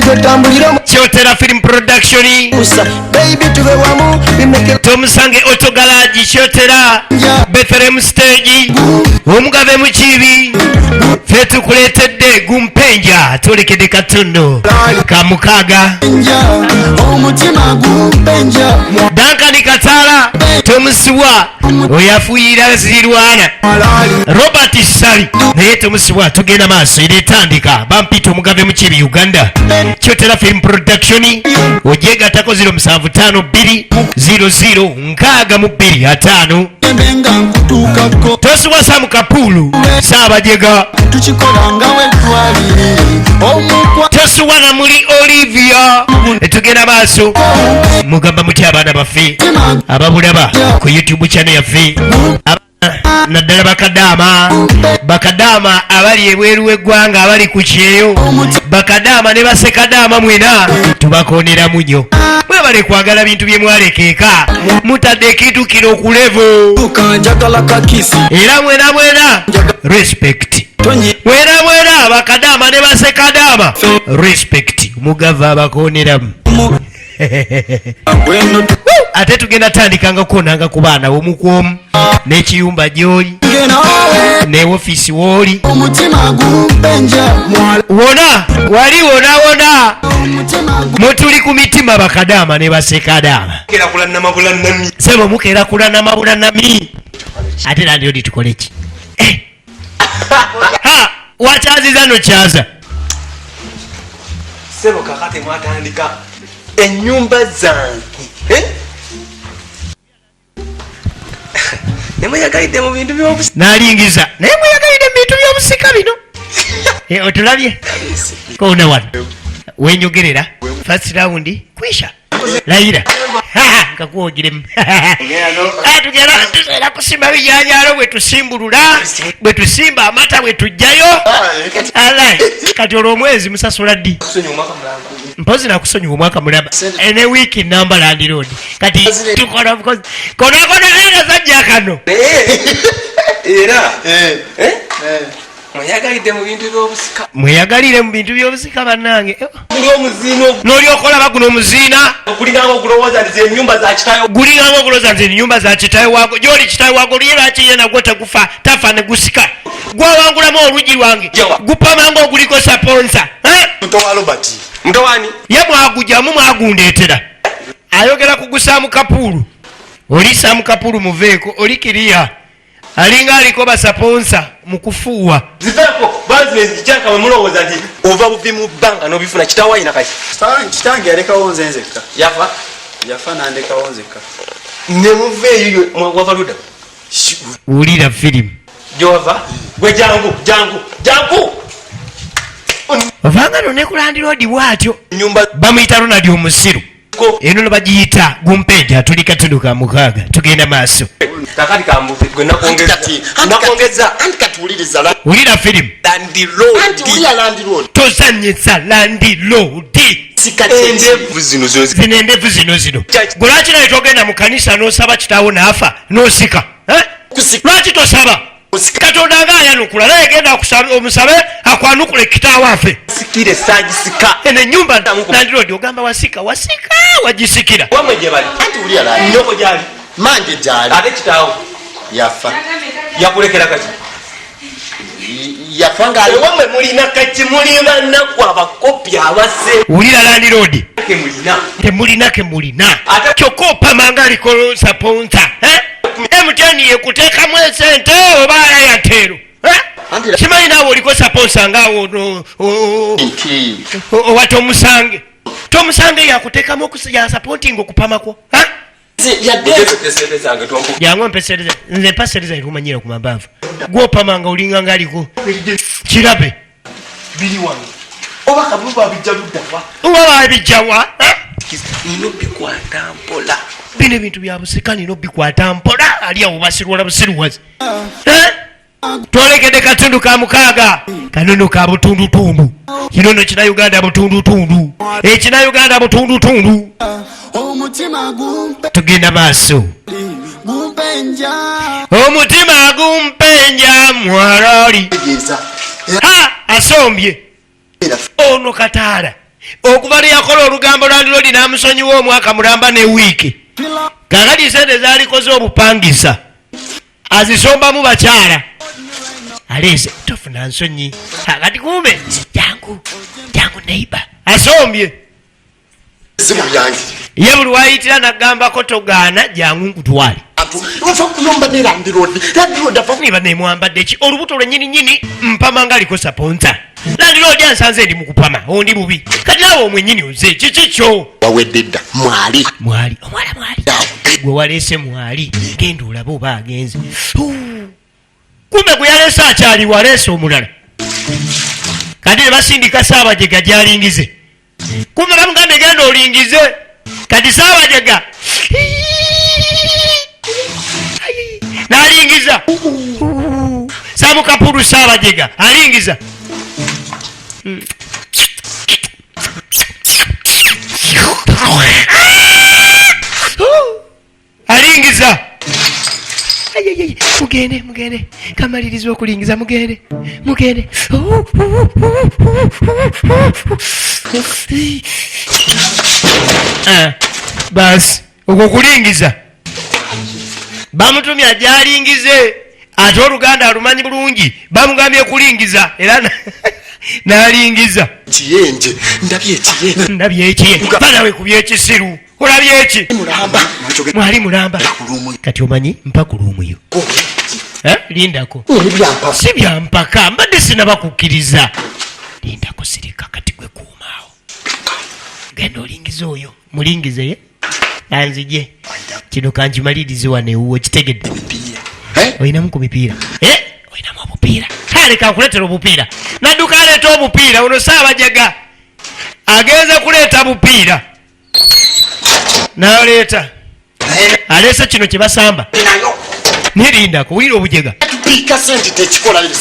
Kyotera Film Production. Tumusange Auto Garage Kyotera. Bethlehem Stage. Omugave Mukiibi. Ffe tukuleetedde Gumpenja. Tulekedde katundu ka mukaaga. Duncan Kataala. Tomusibwa oyafuuyira zirwana. Robert Sali naye tomusibwa. Tugenda maaso era etandika. Bampita Omugave Mukiibi Uganda. Kyotera Film Production. Ojegatako 0752006255. Tosibwa Sam Kapulu Saabajega. Tosibwa na muli Olivia. Tugenda maaso. Mugamba mutya abaana baffe ababulaba ku YouTube channel yaffe. Naddala bakadaama abali ebweru w'eggwanga abali ku kyeyo, bakadaama ne basekadaama mwena tubakoonera munyo. Bwe bale kwagala bintu bye mwalekeeka mutadde ekintu kino ku level. Era mwena respect. Mwena bakadaama ne basekadaama respect. Mugava abakooneramu. Ate tugenda tandikanga kukonanga ku baana omukwomu n'ekiyumba gy'oli ne ofiisi w'oli wona wali wona mutuli ku mitima bakadaama ne basekadaama sebo mukeera kula namabulanami. Ate nandiodi tukole ki? Wakyaziza nokyaza sebo kakati mwatandika ennyumba zange nemuyagalidde mu bintu by'obusika. Nalingiza naye muyagalidde mu bintu by'obusika bino. Otulabye koona wano wenyogerera first round kwisha layira kakuwogiremu. Tugenda kusimba bijanjalo bwe tusimbulula bwe tusimba amata bwe tujjayo. Kati olwo omwezi musasula ddi? Mpozi nakusonyiwa omwaka mulamba ene wiiki namba landiroad kati tukola kono zajja kano era mweyagalire mu bintu by'obusika bannange. N'olyokola baguno omuziina gulinganga okulowooza nti ennyumba za kitawe waago gy'oli kitawe waago luye lwaki ye nagwo tafa ne gusika gwawangulamu oluggi lwange gupamanga oguliko saponsa mutowani ye mwagujjamu mwagundeetera. Ayogera ku Saamu Kapulu. Oli Saamu Kapulu muveeko oli kiriya alinga aliko basaponsa mu kufuuwa ziveeko bazinezi kyaka bwe mulowooza nti ova buvi mu bbanga n'obifuna kitawo ayina kaki. Kitange yalekawo nze nzekka. Yafa nandekawo nzekka. Ne muveeyo wava ludda. Wulira firimu gy'ova gwe jangu ovanga no ne ku landiroodi bw'atyo bamuyita Ronald omusiru. Eno no bagiyita Gumpenja. Tuli katundu ka mukaaga tugenda maaso. Kakati kambuve gwe nakongeza wulira firimu tozanyisa landiroodi zino endevu zino gwe lwaki naye togenda mu kanisa n'osaba kitaawo n'afa n'osika? Lwaki tosaba? Katonda nga ayanukula naye genda omusabe akwanukule kitaawo afe. sikire sagisika ene nyumba landiroodi ogamba wasika wagisikira wamwe gye bali anti uli ala nyoko gyali mange gyali ate kitaawo yafa yakulekera kaki yafa nga wamwe mulina kaki muli bannaku abakopi abase ulira landiroodi temulina kyokka opamanga aliko saponsa MTN yekuteekamu esente oba ayatero simanyi naawe oliko saponsa ngaawo owa tomusange yakuteekamu yasapotinga okupamakwo jangu ompesereza nze mpasereza ekumanyira ku mabaavu gwopamanga olinga ngaaliko kirabe biri wano oba kabuba abijja luddawa oba babijjawa nino bikwata mpola bino ebintu bya busika nino bikwata mpola ali awo basirwala busiruwazi twolekedde katundu ka mukaaga kanono ka butundutundu kinono kina Uganda butundutundu ekina Uganda butundutundu tugenda maaso omutima gumpenja mwalali asombye ono Kataala okuva lwe yakola olugambo Landlord n'amusonyiwa omwaka mulamba ne wiiki kakati sente zaalikoze obupangisa azisombamu bakyala aleese tofuna nsonyi akati kumbe jangu neighbor asombye ye buli wayitira nagambako togaana jangu nkutwale niba nemwambadde ki olubuto lwennyininyini mpama nga aliko saponsa Landlord ansanze ndi mukupama ondi bubi kati nawe omwennyini oze kikikyo wawedde dda mwali omwala mwali gwe waleese mwali genda olabe oba agenze kumbe gwe yaleese akyali waleese omulala kati ne basindika Saabajega gyalingize kumbe bamugambe genda olingize kati Saabajega n'alingiza Samukapulu Saabajega alingiza alingiza mugende kamaliriza okulingiza mugende basi okwo kulingiza bamutumya gyalingize ate Oluganda alumanyi bulungi bamugambye kulingiza era n'alingiza kiyenje ndabye ekiyenje banawe ku byekisiru olabye eki mwali mulamba kati omanyi mpaka luumuyo lindako si byampaka mbadde sinabakukkiriza lindako sirika kati gwe kuumaawo genda olingiza oyo mulingize anzije kino kankimalirize wano ewuwo kitegedde oyinamu ku mipiira oyinamu obupiira aleka nkuleetera obupiira nadduka aleeta obupiira ono Saabajega agenze kuleeta bupiira n'aleeta aleese kino kye basamba nirindako wulira obujega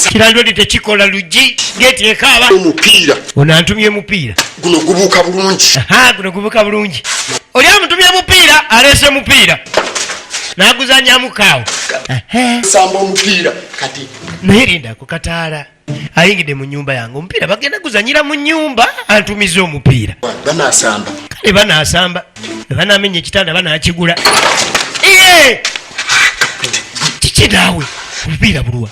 kirandodi tekikola luggi geeti ekaaba ono antumye mupiira guno gubuuka bulungi oli amutumye mupiira aleese mupiira n'aguzanyamu kaawo samba omupiira kati nayirindako kataala ayingidde mu nnyumba yange omupiira bagenda guzanyira mu nnyumba antumiza omupiira banasamba kale banasamba banamenya ekitanda banakigula iye kiki naawe omupiira bulwa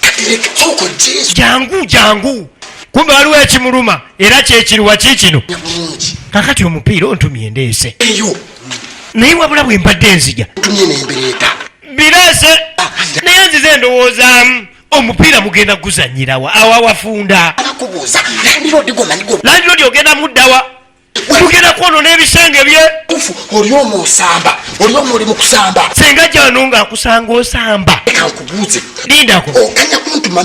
jangu kumbe waliwo ekimuluma era kyekiriwa kikino kakati omupiira ontumye ndeese naye wabula bwe mbadde enzija bireese naye nzize endowoozaamu omupiira mugenda guzanyirawa awawafunda Landlord ogenda muddawa mugenda kwonona ebisenge bye oli omwo osamba oli omwo oli mu kusamba senga gyano ng'akusanga osamba kankubuuze lindako okanya kuntuma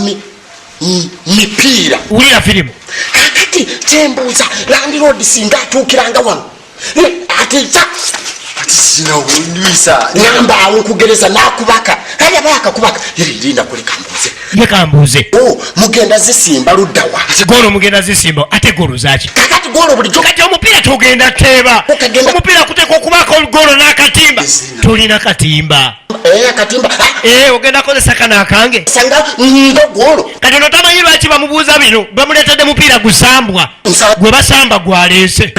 mipiira wulira firimu kakati kyembuuza Landlord singa atuukiranga wano ate sinawulisa nambaawo nkugereza nakubaka kale bayakakubaka linda kuli kambuuze mugenda zisimba luddawa golo mugenda zisimba ate golo zaki kakati golo bulijjo kati omupiira tugenda teeba omupiira kuteeka okubaka olugolo n'akatimba tulina katimba katimba ogenda kozesa kana akange sanga ndo golo kati ono tamanyi lwaki bamubuuza bino bamuleetedde mupiira gusambwa gwe basamba gwaleese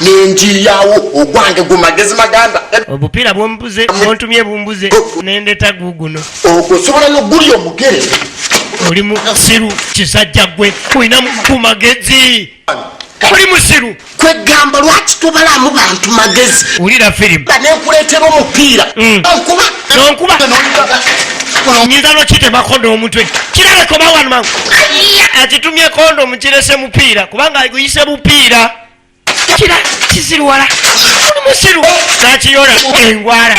nenjiyawo ogwange gumagezi maganda obupiira bwombuze bwontumye bumbuze nendeta guguno osobola noguli omugere oli musiru kisajja gwe olina ku magezi oli musiru kwegamba lwaki tubalamu bantu magezi wulira firimu banenkuleetera omupiira nonkuba nyinza nokite makondo omutwe kirabeko bawanu mangu akitumye kondo mukirese mupiira kubanga aguyise bupiira kira kisiruwala oli musiru nakiyola engwala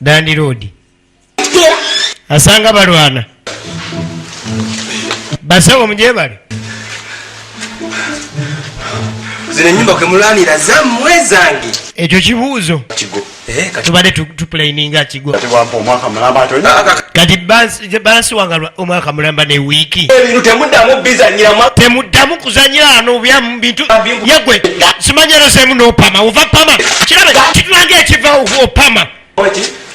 Landlord asanga balwana basawo mujebale zine nyumba kwe mulwanira zammwe zange ekyo kibuuzo tubadde tuplayininga kigo kati bansi wanga omwaka mulamba ne wiiki ebintu temuddamu bizanyira temuddamu kuzanyira ano byamu bintu yegwe simanyerosemu n'opama ova pama kirabe kitulanga ekiva opama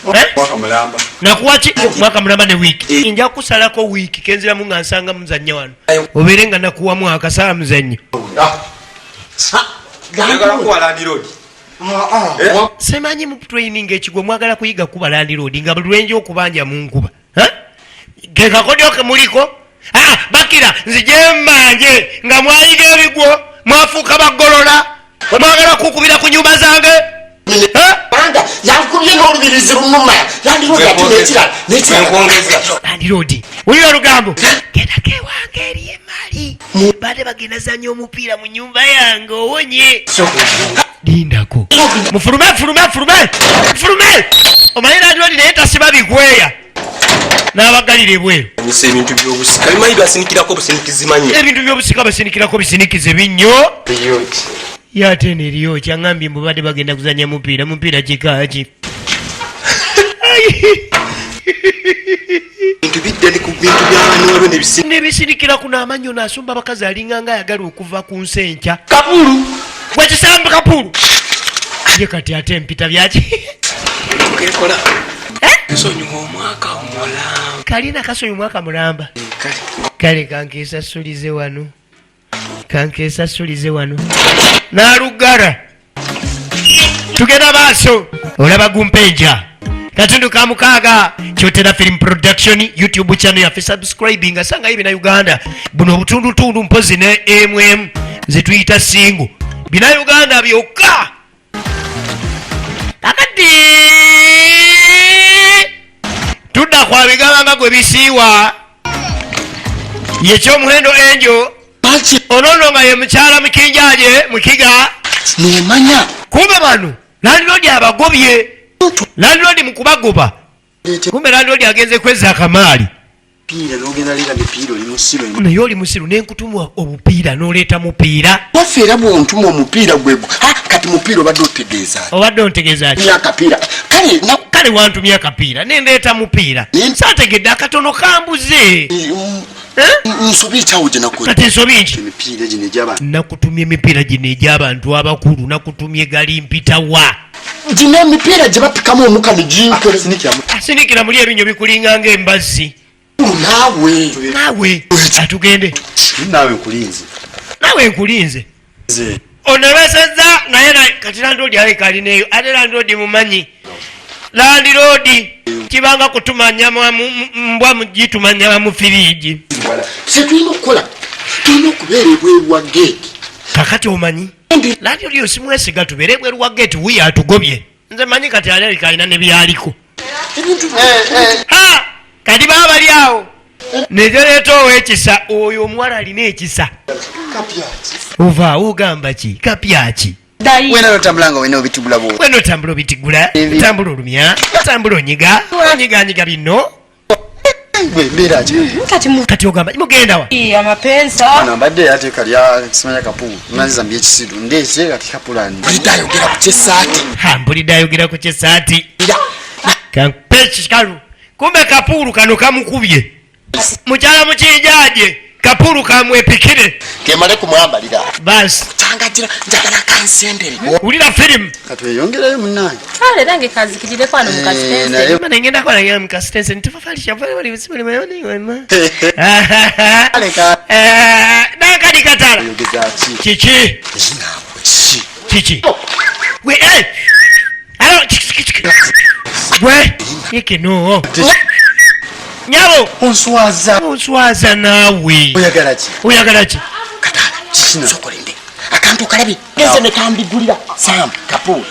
Mwaka mulamba. Nakuwachi mwaka mulamba ne wiki. Nja kusalako wiki kenzira munga nsanga muzannyo wano. Oberenga nakuwa mwaka sala muzannyo. Ngala kuwa Land Road. Semanyi mu training ekigwe mwagala kuyiga kuba Land Road nga bulwenje okubanja mu nkuba. Keka kodyo kemuliko? Bakira nzijemmanje nga mwayiga ebigwo mwafuuka bagolola. Mwagala kukubira ku nyumba zange? Banda yakubye n'olubirizi lumuma. Land Road atuletira Nkongeza. Land Road. Uyo lugambo. Genda kewange eri emali. Bade bagenda zanya omupiira mu nyumba yange owonye. Lindako. Mufulume. Omanyi Land Road naye tasiba bigweya. N'abagalire bweru. Nise ebintu by'obusika. Bimanyi basinikirako businikizi manyi. Ebintu by'obusika basinikirako bisinikize binnyo. Yate neriyo kyangambye mbadde bagenda kuzanya mupiira kikaaki. Bintu biddali ku bintu by'abantu waliwo nebisinikira kuno amanyo n'asumba abakazi alinganga ayagala okuva ku nsenkya. Kapulu. Wekisambu kapulu. Ye kati ate empita byaki. Kekola. Nsonyiwa omwaka omulamba. Kalina kasonyi mwaka mulamba. Kale kankesasulize wano. Nalugara. Tugenda maaso. Olaba Gumpenja. Katundu ka mukaaga. Kyotera Film Production YouTube channel yaffe subscribing asanga ibi na Uganda. Buno obutundutundu mpozi ne zetuyita single. Bina Uganda byokka. Kakati. Tudda kwa bigamba gwe bisiiwa. Yekyomuhendo enjo. Onono nga ye mukyala mukiga nemanya kumbe bano Land Road abagobye. Land Road mukubagoba. Kumbe Land Road agenze kweza akamaali. Naye oli musiru nenkutumwa obupiira n'oleeta mupiira. waffe era bwontuma omupiira gwegwo kati mupiira obadde ontegeeza ki? Akapiira kale wantumya akapiira nendeeta mupiira saategedde akatono kambuze. Nsobi kyawo gye nakola. Kati nsobi nki? Emipiira gino egy'abantu. Nakutumya emipiira gino egy'abantu abakulu, nakutumye gali mpitawa. Gino emipiira gye bapikamu omuka ne ginkola. Asinikira muli ebinyo bikulinganga embazzi. Naawe atugende. Naawe nkulinze. Onebesezza naye kati Land Road aleka alineeyo. Ate Land Road mumanyi. Land Road kibanga kutumanya mbwa mugitumanya mu firiji. Tulina okukola. Tulina okubeera ebweru wa geeti. Kakati omanyi? Land Road osimwesiga tubeere ebweru wa geeti wuyi atugobye. Nze manyi kati aleka alina ne byaliko. Kati baba bali awo. Nezereeta ow'ekisa oyo omuwala alina ekisa. Ova ugamba ki? Kapyaki. Wena notambulanga wena obitigula bwo. Wena otambula obitigula. Tambula olumya. Tambula onyiga. Onyiga bino. Kati ogamba mugenda wa? Amapensa. Nambadde ate kalya kisimanya kapulu. Naziza mbye kisidu. Ndeze kati kapulani. Bulidayogera ku kyesaati. Mbulidayogera ku kyesaati. Kampechi kalu. Kumbe kapulu kano kamukubye. Mukyala mukijaje. Kapulu kamwepikire. Kemale kumwambalira. Basi. Tangagira njagala kansendere. Ulira film. Katweyongerayo munnange. Kale nange kazikirire kwano mu kasitense. Mana ngenda kwa ya mu kasitense ntufafalisha vale wali bisibali mayoni wema. Aleka. Nakadi katala. Yogeza ki. Chichi. Chichi. We alo we iki no. Nyabo. Onswaza nawe. Oyagala ki? Kataala. Kino sokolinde. Akantu kalabi. Geze ne kambigulira. Sam Kapulu.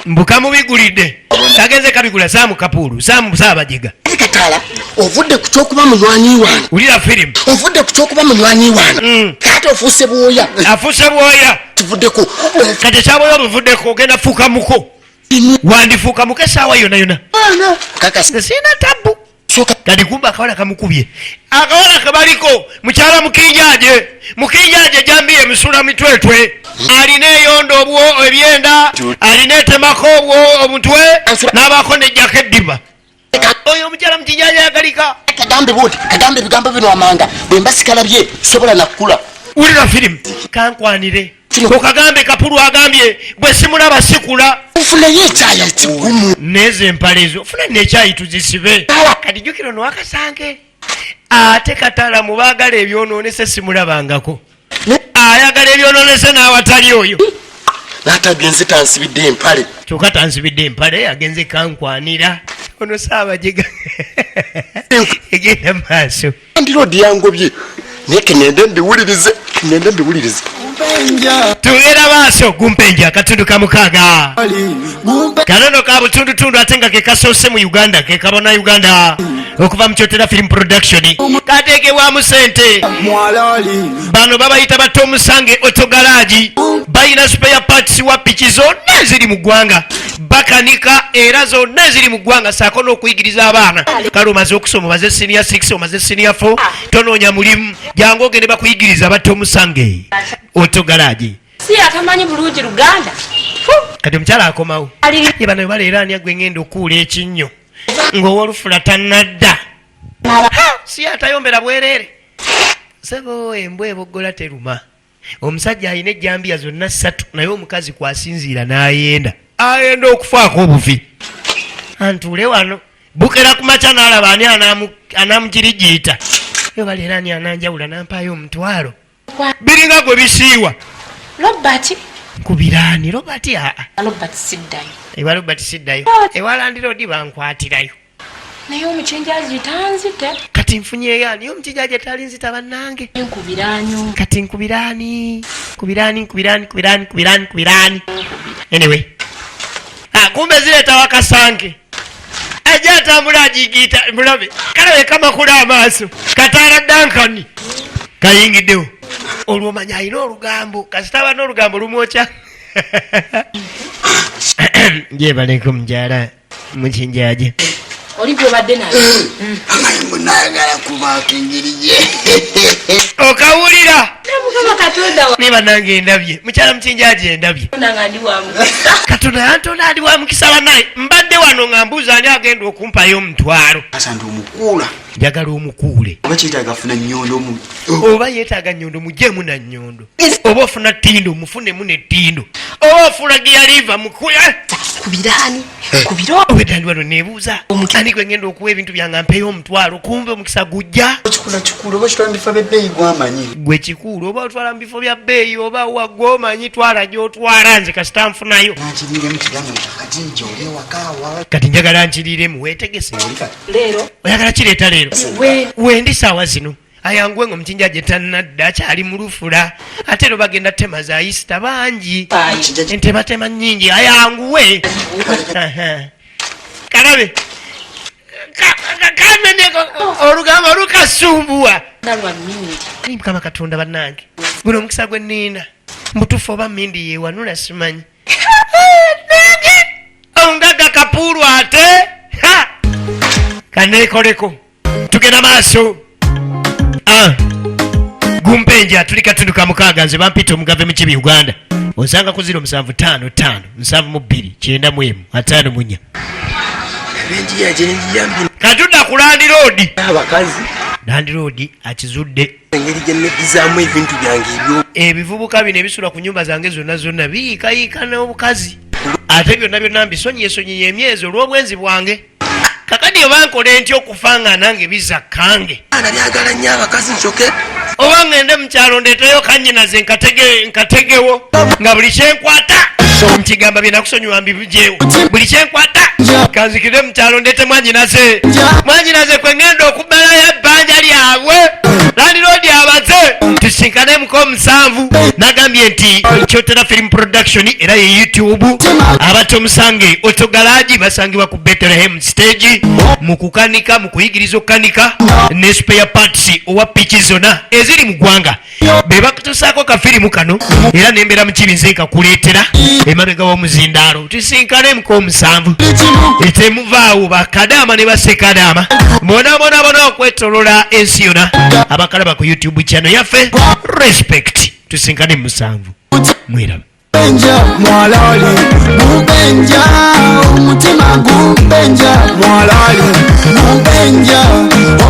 Mbuka mubigulidde. Kageze kabigula Sam Kapulu. Sam Sabajiga. Kataala ovudde ku kyokuba munywanyi wange. Ulira film. Ovudde ku kyokuba munywanyi wange. Kati ofuuse bwoya. Afuuse bwoya. Tuvuddeko. Kati kyaboya obuvuddeko ogenda fuuka muko. Wandifuuka muko essaawa yonna. Kaka sina tabu. Kati kumba akawala kamukubye. Akawala kabaliko mukyala mukinjaje jambiye misula mitwetwe. Alina eyondo obwo ebyenda. Alina etemako obwo omutwe. N'abaako nejjako eddiba. Oyo omukyala mukinjaje yagalika. Kagambe bigambo bino amanga. Bwe mbasikala bye sobola nakula. Ulira film. Kankwanire. okagambe kapulu agambye bwe simulaba sikula nfunayo ekyayi ekigumu neze empalezo funa nekyayi tuzisibe kati jjukiro nowakasange ate kataala mubaagala ebyonoonese simulabangako ayagala ebyonoonese n'awatali oyo n'atagenze tansibidde empale kyokka tansibidde empale agenze kankwanira ono saabajega egenda maaso andirodi yangobye naye kenende mbiwulirize tugera maaso gumpenja katundu kamukaaga kanono ka butundutundu ate nga kekasoose mu uganda kekabona uganda okuva mu kyotera film production kateekebwamu sente bano babayita batta omusange otogalaagi balina spare parts wa piki zonna eziri mu ggwanga bakanika era zonna eziri mu ggwanga saako n'okuyigiriza abaana kale omaze okusoma omaze senior 6 omaze senior 4 tonoonya mulimu jangu ogende bakuyigiriza batta omusange otogalaagi si atamanyi bulungi luganda kati omukyala akomawo yebano baleera ani agwe ngenda okuula ekinnyo ng'owolufula tannadda si atayombera bwereere sebo embwa eboggola teruma omusajja alina ejjambiya zonna 3 naye omukazi kwasinziira n'ayenda ayenda okufaako obufi antuule wano bukera ku makya n'alaba ani anamugirigiita yo baleera ani ananjawula nampaayo omutwalo biringa gwe bisiiwa Robert kubiraani Robert Robert siddayo ewa Robert siddayo ewalandira odi bankwatirayo naye omukinjaji tanzite kati nfunyeyo ani omukinjaji talinzita bannange nkubiraanyo kati nkubiraani anyway kumbe zireeta wakasange ajja atambula ajigiita mulabe kalabe kamakula amaaso kataala duncan kayingiddewo olwo manya alina olugambo kasitaba n'olugambo lumwokya jebaleko mukyala mukinjaje oli gwebadde naye amaye munayagala kubaako engeri gye okawulira mukama katonda niba nange ndabye mukyala mukinjaje ndabye nanga ndi wa mukisa katonda yantonda ali wa mukisa bannaye mbadde wano nga mbuuza ani agenda okumpayo omutwalo asante omukuula njagala omukuule oba kyetaaga afuna nnyondo oba yeetaaga nnyondo mujeemu na nnyondo oba ofuna ttindo mufunemu nettindo oba ofuna giyaliva mukuya kubiraani kubiro obwedandi wano neebuuza ani gwe ngenda okuwa ebintu byange mpeyo omutwalo kumbe omukisa gujja kikula oba kitwala mu bifo byebbeeyi gwamanyi gwe kikuulu oba otwala mu bifo bya bbeeyi oba waggwe omanyi twala gy'otwala nze kasita nfunayo nankiriiremu kigambe kati nje oli ewakaawa kati njagala nkiriiremu weetegese leero oyagala kireeta leero wendi saawa zino ayanguwe nga omukinjaje tannadda akyali mu lufula ate ero bagenda tema za isita bangi entematema nnyingi ayanguwe kalabe kaneneko olugambo lukasumbuwa ali mukama katonda bannange guno omukisa gwe nnina mbutufu oba mmindi yewanula simanyi ongaga kapuulu ate kaneekoleko tugenda maaso gumpenja tuli katundu ka mukaaga nze bampita Omugave Mukiibi Uganda osanga ku 0755 729 94 katunda ku landiroodi abakazi landiroodi akizudde engeri gye neddizaamu ebintu byange ebyo ebivubuka bino ebisula ku nyumba zange zonna biyiikayiika n'obukazi ate byonna mbisonyiyesonyiye emyezi olw'obwenzi bwange kakadi oba nkole ntya okufa nga nange biza kange nabyagala nnyo abakazi nsoke oba ngende mukyalo ndeeteyo kannyinaze nkategewo nga buli kyenkwata nkigamba byenakusonyiwa mbibijeewo buli kyenkwata kanzikire mukyalo ndeete mwanyinaze kwe ngenda okubbalayo ebbanja lyabwe landiroodi abaze tusinkane muko 7 nagambye nti kyotera film production era ye YouTube abatta omusange otogalaagi basangibwa ku Bethlehem stage mu kukanika mu kuyigiriza okukanika ne spare parts owa piki zonna eziri mu ggwanga be bakutusaako kafirimu kano era nembeera Mukiibi nze nkakuleetera emabega w'omuzindaalo tusinkane muko 7 etemuvaawo bakadaama ne basekadaama bona okwetolola ensi yonna abakalaba ku YouTube channel yaffe respect tusinkane mu 7 mwerabe mwalali gumpenja omutima gumpenja mwalali gumpenja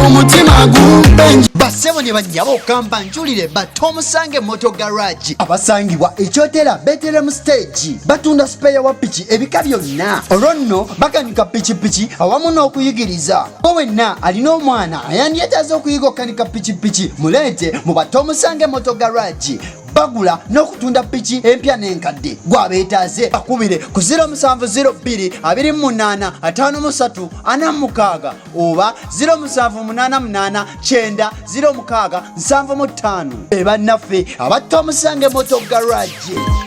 omutima gumpenja Basebo ne banyabo okamba njulire batomusange moto garage abasangibwa ekyotera Bethlehem stage batunda spare wa piki ebika byonna olwonno bakanika piki awamu n'okuyigiriza wenna alina omwana ayandyetaaza okuyiga okanika piki muleete mu batomusange moto garage bagula n'okutunda piki empya n'enkadde gwabeetaaze bakubire ku 0702 28 53 46 oba 0788 9 06 75 bannaffe abatta omusange moto garage.